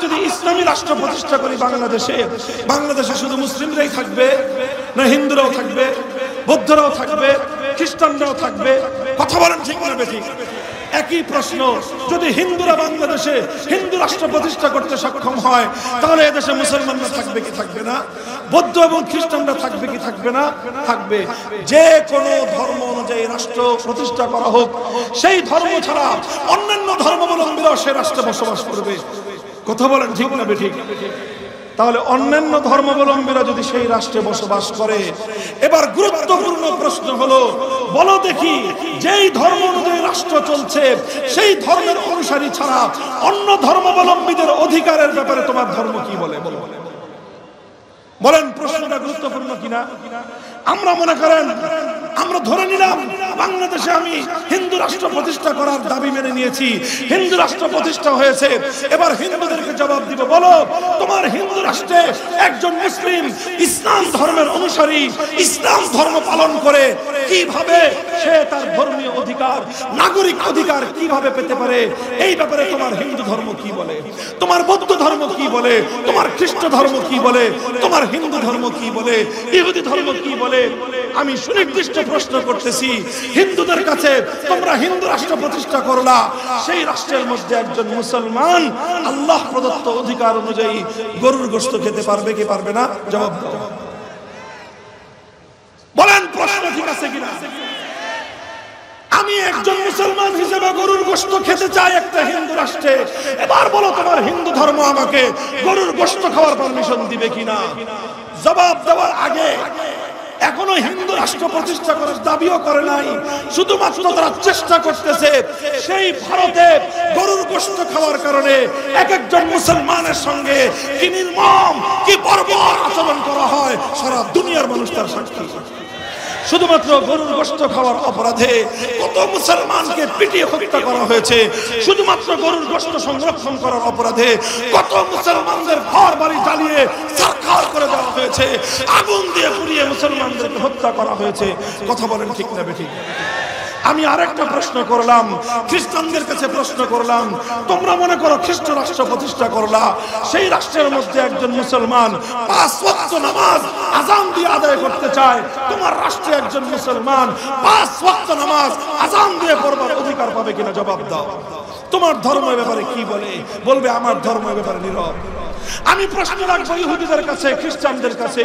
যদি ইসলামী রাষ্ট্র প্রতিষ্ঠা করি বাংলাদেশে শুধু মুসলিমরাই থাকবে না হিন্দুরাও থাকবে, বৌদ্ধরাও থাকবে, খ্রিস্টানরাও থাকবে? কথা বলেন ঠিক না বেঠিক? একই প্রশ্ন। যদি হিন্দুরা বাংলাদেশে হিন্দু রাষ্ট্র প্রতিষ্ঠা করতে সক্ষম হয়, তাহলে এদেশে মুসলমানরা থাকবে কি থাকবে না? বৌদ্ধ এবং খ্রিস্টানরা থাকবে কি থাকবে না? থাকবে। যে কোনো ধর্ম অনুযায়ী রাষ্ট্র প্রতিষ্ঠা করা হোক, সেই ধর্ম ছাড়া অন্যান্য ধর্মাবলম্বীরাও সে রাষ্ট্রে বসবাস করবে। কথা বলেন ঠিক না বেঠিক? তাহলে অন্যান্য ধর্মাবলম্বীরা যদি সেই রাষ্ট্রে বসবাস করে, এবার গুরুত্বপূর্ণ প্রশ্ন হলো, বলো দেখি, যেই ধর্ম অনুযায়ী রাষ্ট্র চলছে সেই ধর্মের অনুসারী ছাড়া অন্য ধর্মাবলম্বীদের অধিকারের ব্যাপারে তোমার ধর্ম কি বলে? বলেন, প্রশ্নটা গুরুত্বপূর্ণ কিনা? আমরা মনে করেন, আমরা ধরে নিলাম বাংলাদেশে আমি হিন্দু রাষ্ট্র প্রতিষ্ঠা করার দাবি মেনে নিয়েছি, হিন্দু রাষ্ট্র প্রতিষ্ঠা হয়েছে। এবার হিন্দুদেরকে জবাব দিব, বলো তোমার হিন্দু রাষ্ট্রে একজন মুসলিম ইসলাম ধর্মের অনুসারী ইসলাম ধর্ম পালন করে কিভাবে সে তার ধর্মীয় অধিকার, নাগরিক অধিকার কিভাবে পেতে পারে? এই ব্যাপারে তোমার হিন্দু ধর্ম কি বলে? তোমার বৌদ্ধ ধর্ম কি বলে? তোমার খ্রিস্ট ধর্ম কি বলে? তোমার হিন্দু ধর্ম কি বলে? ইহুদি ধর্ম কি বলে? আমি সুনির্দিষ্ট প্রশ্ন করতেছি, হিন্দুদের কাছে তোমরা হিন্দু রাষ্ট্র প্রতিষ্ঠা করলা, সেই রাষ্ট্রের মধ্যে একজন মুসলমান আল্লাহ প্রদত্ত অধিকার অনুযায়ী গরুর গোশত খেতে পারবে কি পারবে না? জবাব দাও। বলেন, প্রশ্ন ঠিক আছে কিনা? আমি একজন মুসলমান হিসেবে গরুর গোশত খেতে চাই একটা হিন্দু রাষ্ট্রে। এবার বলো, তোমার হিন্দু ধর্ম আমাকে গরুর গোশত খাওয়ার পারমিশন দিবে কিনা? জবাব দেওয়ার আগে এখনো হিন্দু রাষ্ট্র প্রতিষ্ঠা করার দাবিও করে নাই, শুধুমাত্র তারা চেষ্টা করতেছে সেই ভারতে গরুর গোশত খাওয়ার কারণে এক একজন মুসলমানের সঙ্গে কি নির্মম, কি বর্বর আচরণ করা হয় সারা দুনিয়ার মানুষ তার সাক্ষী। শুধুমাত্র গরুর গোশত খাওয়ার অপরাধে কত মুসলমানকে পিটিয়ে হত্যা করা হয়েছে, শুধুমাত্র গরুর গোশত সংরক্ষণ করার অপরাধে কত মুসলমানদের ঘর বাড়ি জ্বালিয়ে সরকার করে দেওয়া হয়েছে, আগুন দিয়ে পুড়িয়ে মুসলমানদেরকে হত্যা করা হয়েছে। কথা বলেন ঠিক না বেঠিক? আমি আরেকটা প্রশ্ন করলাম, খ্রিস্টানদের কাছে প্রশ্ন করলাম, তোমরা মনে করো খ্রিস্ট রাষ্ট্র প্রতিষ্ঠা করলা, সেই রাষ্ট্রের মধ্যে একজন মুসলমান 5 ওয়াক্ত নামাজ আযান দিয়ে আদায় করতে চায়, তোমার রাষ্ট্রে একজন মুসলমান 5 ওয়াক্ত নামাজ আযান দিয়ে পড়বার অধিকার পাবে কিনা? জবাব দাও। তোমার ধর্মের ব্যাপারে কি বলে? বলবে আমার ধর্মের ব্যাপারে নীরব। আমি প্রশ্ন রাখবো ইহুদিদের কাছে, খ্রিস্টানদের কাছে,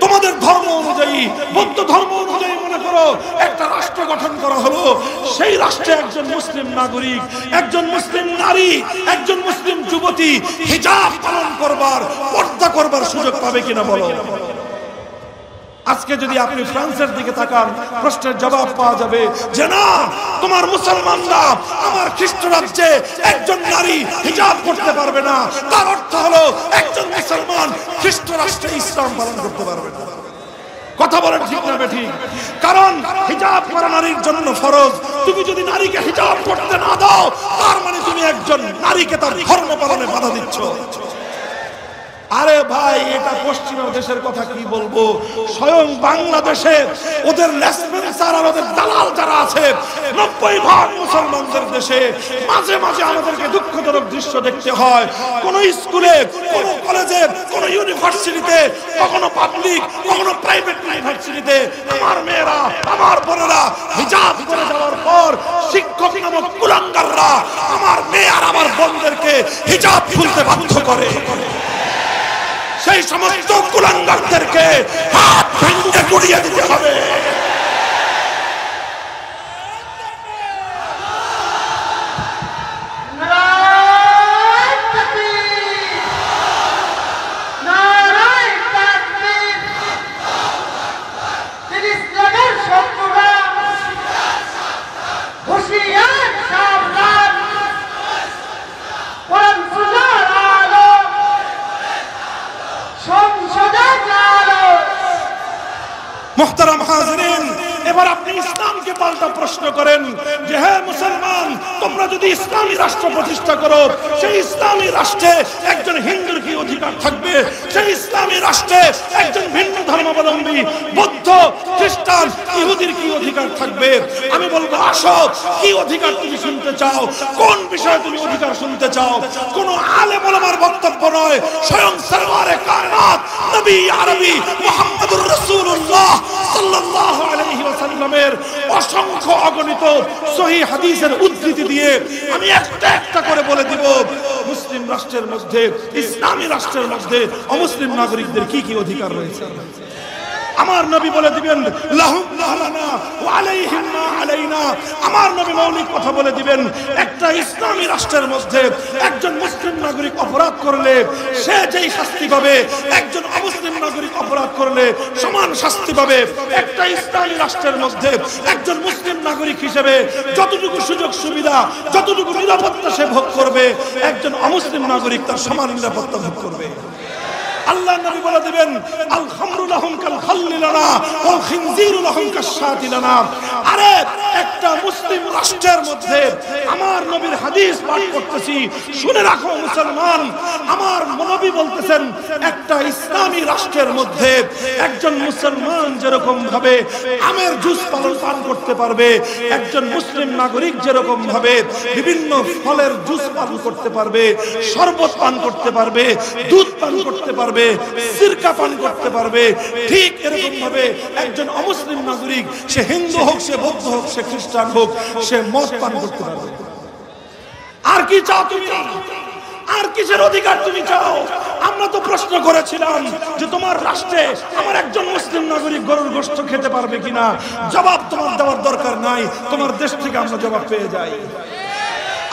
তোমাদের ধর্ম অনুযায়ী, বৌদ্ধ ধর্ম অনুযায়ী মনে করো একটা রাষ্ট্র গঠন করা হলো, সেই রাষ্ট্রে একজন মুসলিম নাগরিক, একজন মুসলিম নারী, একজন মুসলিম যুবতী হিজাব পালন করবার, পর্দা করবার সুযোগ পাবে কিনা বলো? আজকে যদি আপনি ফ্রান্সের দিকে তাকান, প্রশ্নের জবাব পাওয়া যাবে যে না, তোমার মুসলমানরা আমার খ্রিস্ট রাজ্যে একজন নারী হিজাব করতে পারবে না। তার অর্থ হলো একজন মুসলমান খ্রিস্ট রাষ্ট্রে ইসলাম পালন করতে পারবে না। কথা বলেন ঠিক না বেঠিক? কারণ হিজাব করা নারীর জন্য ফরজ। তুমি যদি নারীকে হিজাব করতে না দাও, তার মানে তুমি একজন নারীকে তার ধর্ম পালনে বাধা দিচ্ছ। আরে ভাই, এটা পশ্চিমা দেশের কথা কি বলবো, স্বয়ং বাংলাদেশে ওদের লেসপেন্সার আর ওদের দালাল যারা আছে 90% মুসলমানদের দেশে মাঝে মাঝে আমাদেরকে দুঃখজনক দৃশ্য দেখতে হয়। কোন স্কুলে, কোন কলেজে, কোন ইউনিভার্সিটিতে, কখনো পাবলিক, কখনো প্রাইভেট ইউনিভার্সিটিতে আমার মেয়েরা, আমার বোনেরা হিজাব করে যাওয়ার পর শিক্ষক নামক কুলাঙ্গাররা আমার মেয়ে আর আমার বোনদেরকে হিজাব খুলতে বাধ্য করে। সেই সমস্ত কুলাঙ্গারদেরকে হাত ভেঙে গুড়িয়ে দিতে হবে। মুহতারাম হাজিরিন, এবার আপনি ইসলামকে পাল্টা প্রশ্ন করেন যে হে মুসলমান, তোমরা যদি ইসলামী রাষ্ট্র প্রতিষ্ঠা করো, সেই ইসলামী রাষ্ট্রে একজন হিন্দুর কি অধিকার থাকবে? সেই ইসলামী রাষ্ট্রে একজন ভিন্ন ধর্মাবলম্বী বৌদ্ধ, খ্রিস্টান, ইহুদির কি অধিকার থাকবে? আমি বলবো, আসো, কি অধিকার তুমি শুনতে চাও? কোন বিষয়ে তুমি অধিকার শুনতে চাও? কোন আলেম ওলামার বক্তব্য বক্তব্য নয়, স্বয়ং সরওয়ারে কায়নাত নবী আরবি মুহাম্মদুর রাসূলুল্লাহ সাল্লাল্লাহু আলাইহি ওয়াসাল্লামের অসংখ্য অগণিত সহিহ হাদিসের উদ্ধৃতি দিয়ে আমি একটা একটা করে বলে দিব মুসলিম রাষ্ট্রের মধ্যে, ইসলামী রাষ্ট্রের মধ্যে অমুসলিম নাগরিকদের কি কি অধিকার রয়েছে। আমার নবী বলে দিবেন লাহুম লানা ওয়া আলাইহিম মা আলাইনা। আমার নবী মৌলিক কথা বলে দিবেন, একটা ইসলামী রাষ্ট্রের মধ্যে একজন মুসলিম নাগরিক অপরাধ করলে সে যেই শাস্তি পাবে, একজন অমুসলিম নাগরিক অপরাধ করলে সমান শাস্তি পাবে। একটা ইসলামী রাষ্ট্রের মধ্যে একজন মুসলিম নাগরিক হিসেবে যতটুকু সুযোগ সুবিধা, যতটুকু নিরাপত্তা সে ভোগ করবে, একজন অমুসলিম নাগরিক তার সমান নিরাপত্তা ভোগ করবে। আল্লাহ নবী বলে দিবেন আল খামরু লাহুম কাল খাল্লি লানা ওয়াল খিনজিরু লাহুম কাশশাতি লানা। আরে একটা মুসলিম রাষ্ট্রের মধ্যে আমার নবীর হাদিস পাঠ করতেছি, শুনে রাখো মুসলমান, আমার নবী বলতেছেন একটা ইসলামী রাষ্ট্রের মধ্যে একজন মুসলমান যেরকম ভাবে আমের জুস পান করতে পারবে, একজন মুসলিম নাগরিক যেরকম ভাবে বিভিন্ন ফলের জুস পান করতে পারবে, শরবত পান করতে পারবে, দুধ পান করতে পারবে, সিরকা পান করতে পারবে, ঠিক এরকম ভাবে একজন অমুসলিম নাগরিক, সে হিন্দু হোক, সে বৌদ্ধ হোক, সে খ্রিস্টান হোক, সে মদ পান করতে পারবে। আর কি চাও তুমি? আর কিসের অধিকার তুমি চাও? আমরা তো প্রশ্ন করেছিলাম যে তোমার রাষ্ট্রে আমার একজন মুসলিম নাগরিক গরুর গোশত খেতে পারবে কিনা। জবাব তোমার দেওয়ার দরকার নাই, তোমার দেশ থেকে আমরা জবাব পেয়ে যাই।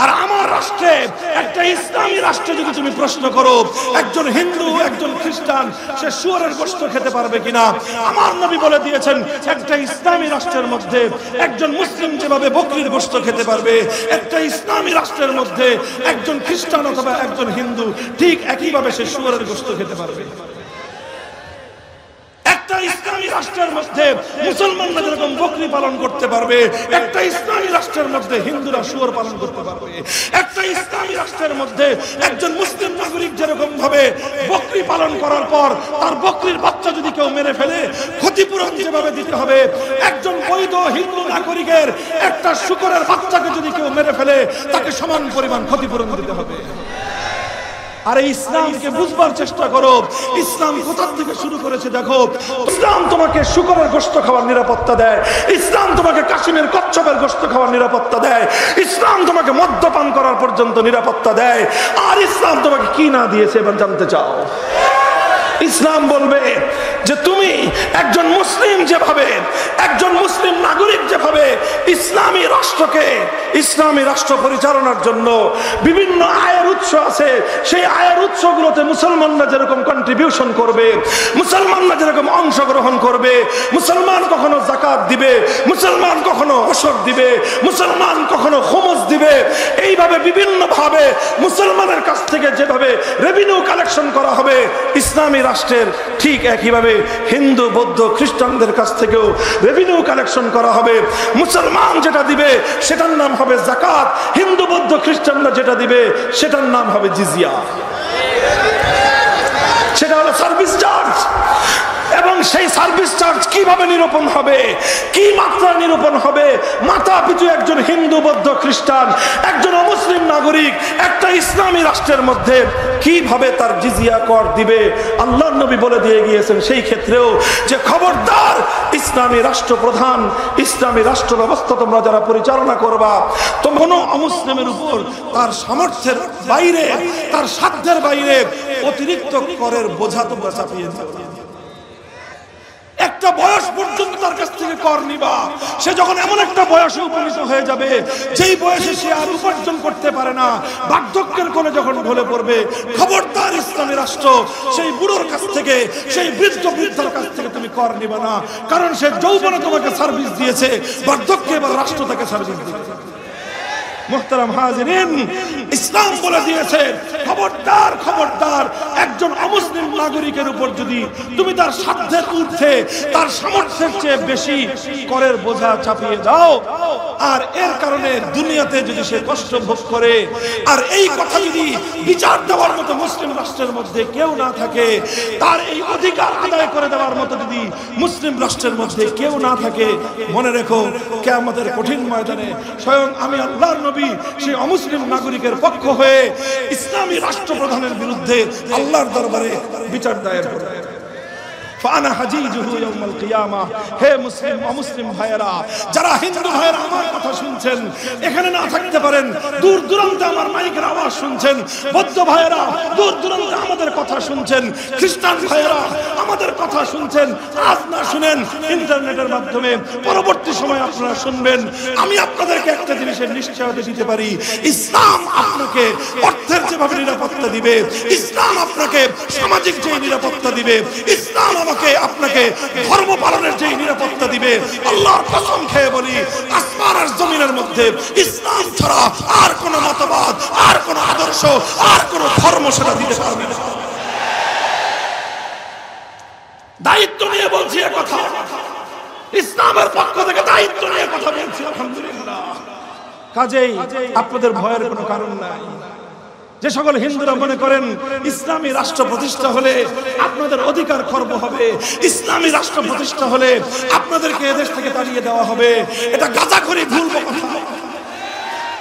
আর আমার রাষ্ট্রে, একটা ইসলামী রাষ্ট্রে যদি তুমি প্রশ্ন করো একজন হিন্দু, একজন খ্রিস্টান সে শুয়োরের গোশত খেতে পারবে কিনা, আমার নবী বলে দিয়েছেন একটা ইসলামী রাষ্ট্রের মধ্যে একজন মুসলিম যেভাবে বকরির গোশত খেতে পারবে, একটা ইসলামী রাষ্ট্রের মধ্যে একজন খ্রিস্টান অথবা একজন হিন্দু ঠিক একইভাবে সে শুয়োরের গোশত খেতে পারবে। একটা ইসলামী রাষ্ট্রের মধ্যে মুসলমানরা যেরকম বকরি পালন করতে পারবে, একটা ইসলামী রাষ্ট্রের মধ্যে হিন্দুরা শুয়োর পালন করতে পারবে। একটা ইসলামী রাষ্ট্রের মধ্যে একজন মুসলিম নাগরিক যেরকম ভাবে বকরি পালন করার পর তার বকরির বাচ্চা যদি কেউ মেরে ফেলে ক্ষতিপূরণ যেভাবে দিতে হবে, একজন বৈধ হিন্দু নাগরিকের একটা শূকরের বাচ্চাকে যদি কেউ মেরে ফেলে তাকে সমান পরিমাণ ক্ষতিপূরণ দিতে হবে। আরে ইসলামকে বুঝবার চেষ্টা করো, ইসলাম কোথা থেকে শুরু করেছে দেখো। ইসলাম তোমাকে শূকরের গোশত খাওয়ার নিরাপত্তা দেয়, ইসলাম তোমাকে কাশ্মীর কচ্ছপের গোশত খাওয়ার নিরাপত্তা দেয়, ইসলাম তোমাকে মদ্যপান করার পর্যন্ত নিরাপত্তা দেয়। আর ইসলাম তোমাকে কি না দিয়েছে এবার জানতে চাও? ইসলাম বলবে যে তুমি একজন মুসলিম যেভাবে, একজন মুসলিম নাগরিক যেভাবে ইসলামী রাষ্ট্রকে, ইসলামী রাষ্ট্র পরিচালনার জন্য বিভিন্ন আয়ের উৎস আছে, সেই আয়ের উৎসগুলোতে মুসলমানরা যেরকম কন্ট্রিবিউশন করবে, মুসলমানরা যেরকম অংশগ্রহণ করবে, মুসলমান কখনো যাকাত দিবে, মুসলমান কখনো ওশর দিবে, মুসলমান কখনো খুমুস দিবে, এইভাবে বিভিন্ন ভাবে মুসলমানের কাছ থেকে যেভাবে রেভিনিউ কালেকশন করা হবে ইসলামী রাষ্ট্রের, ঠিক একইভাবে হিন্দু, বৌদ্ধ, খ্রিস্টানদের কাছ থেকেও রেভিনিউ কালেকশন করা হবে। মুসলমান যেটা দিবে সেটার নাম হবে যাকাত, হিন্দু, বৌদ্ধ, খ্রিস্টানরা যেটা দিবে সেটার নাম হবে জিজিয়া, সেটা হলো সার্ভিস চার্জ। এবং সেই সার্ভিস চার্জ কিভাবে নিরূপণ হবে, কি মাত্রা নিরূপণ হবে, মাথা পিছু একজন হিন্দু, বৌদ্ধ, খ্রিস্টান, একজন অমুসলিম নাগরিক একটা ইসলামী রাষ্ট্রের মধ্যে কিভাবে তার জিজিয়া কর দিবে, আল্লাহর নবী বলে দিয়ে গিয়েছেন সেই ক্ষেত্রেও যে খবরদার ইসলামী রাষ্ট্রপ্রধান, ইসলামী রাষ্ট্র ব্যবস্থা তোমরা যারা পরিচালনা করবা, তো কোনো অমুসলিমের উপর তার সামর্থ্যের বাইরে, তার সাধ্যের বাইরে অতিরিক্ত করের বোঝা তোমরা চাপিয়ে দিও না। একটা বয়স পর্যন্ত তার কাছ থেকে কর নিবা, সে যখন এমন একটা বয়সে উপনীত হয়ে যাবে যেই বয়সে সে আর উপার্জন করতে পারে না, বার্ধক্যের কোণে যখন ঢলে পড়বে, খবরদার ইসলামী রাষ্ট্র সেই বুড়োর কাছ থেকে, সেই বৃদ্ধার কাছ থেকে তুমি কর নিবা না, কারণ সে যৌবনে তোমাকে সার্ভিস দিয়েছে, বার্ধক্যে এবার রাষ্ট্র তাকে সার্ভিস দিবে। মুহতারাম হাজিরিন, ইসলাম বলে দিয়েছে খবরদার, খবরদার একজন অমুসলিম নাগরিকের উপর যদি তুমি তার সাধ্যের ঊর্ধ্বে, তার সামর্থ্যের চেয়ে বেশি করের বোঝা চাপিয়ে দাও, আর এর কারণে দুনিয়াতে যদি সে কষ্ট ভোগ করে, আর এই কথা যদি বিচার দেওয়ার মতো মুসলিম রাষ্ট্রের মধ্যে কেউ না থাকে, তার এই অধিকার আদায় করে দেওয়ার মতো যদি মুসলিম রাষ্ট্রের মধ্যে কেউ না থাকে, মনে রেখো কিয়ামতের কঠিন ময়দানে স্বয়ং আমি আল্লাহর নবী সেই অমুসলিম নাগরিকের পক্ষ হয়ে ইসলামী রাষ্ট্রপ্রধানের বিরুদ্ধে আল্লাহর দরবারে বিচার দায়ের করব। ফানা হাজিজুহু ইয়াউমাল কিয়ামা। হে মুসলিম অমুসলিম ভাইয়েরা, যারা হিন্দু ভাইয়েরা আমার কথা শুনছেন, এখানে না থাকতে পারেন, দূর দূরান্তে আমার মাইকের আওয়াজ শুনছেন, বৌদ্ধ ভাইয়েরা দূর দূরান্তে আমাদের কথা শুনছেন, খ্রিস্টান ভাইয়েরা আমাদের কথা শুনছেন, আজ না শুনেন ইন্টারনেটের মাধ্যমে পরবর্তী সময় আপনারা শুনবেন। আমি আপনাদেরকে একটা জিনিসের নিশ্চয়তা দিতে পারি, ইসলাম আপনাকে অর্থের যেভাবে নিরাপত্তা দিবে, ইসলাম আপনাকে সামাজিক যে নিরাপত্তা দিবে, ইসলাম আমাকে আপনাকে ধর্ম পালনের যে নিরাপত্তা দিবে, আল্লাহর কসম খেয়ে বলি আসমান আর জমিনের মধ্যে ইসলাম ছাড়া আর কোন মতবাদ, আর কোন আদর্শ, আর কোন ধর্ম সেটা দিতে পারবে না। দায়িত্ব নিয়ে বলছি কথা, ইসলামের পক্ষ থেকে দায়িত্ব নিয়ে কথা বলছি আলহামদুলিল্লাহ। কাজেই আপনাদের ভয়ের কোনো কারণ নাই। যে সকল হিন্দুরা মনে করেন ইসলামী রাষ্ট্র প্রতিষ্ঠা হলে আপনাদের অধিকার খর্ব হবে, ইসলামী রাষ্ট্র প্রতিষ্ঠা হলে আপনাদেরকে এদেশ থেকে তাড়িয়ে দেওয়া হবে, এটা গাঁজাখড়ি ভুল কথা।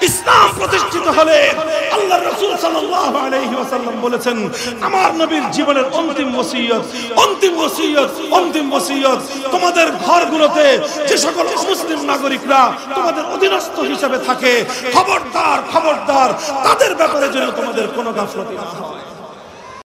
ইসলাম প্রতিষ্ঠিত হলে আল্লাহর রাসূল সাল্লাল্লাহু আলাইহি ওয়াসাল্লাম বলেছেন, আমার নবীর জীবনের অন্তিম ওসিয়ত, অন্তিম ওসিয়ত, অন্তিম ওসিয়ত, তোমাদের ঘরগুলোতে যে সকল মুসলিম নাগরিকরা তোমাদের অধীনস্থ হিসেবে থাকে, খবরদার খবরদার তাদের ব্যাপারে যেন তোমাদের কোনো গাফলতি না হয়।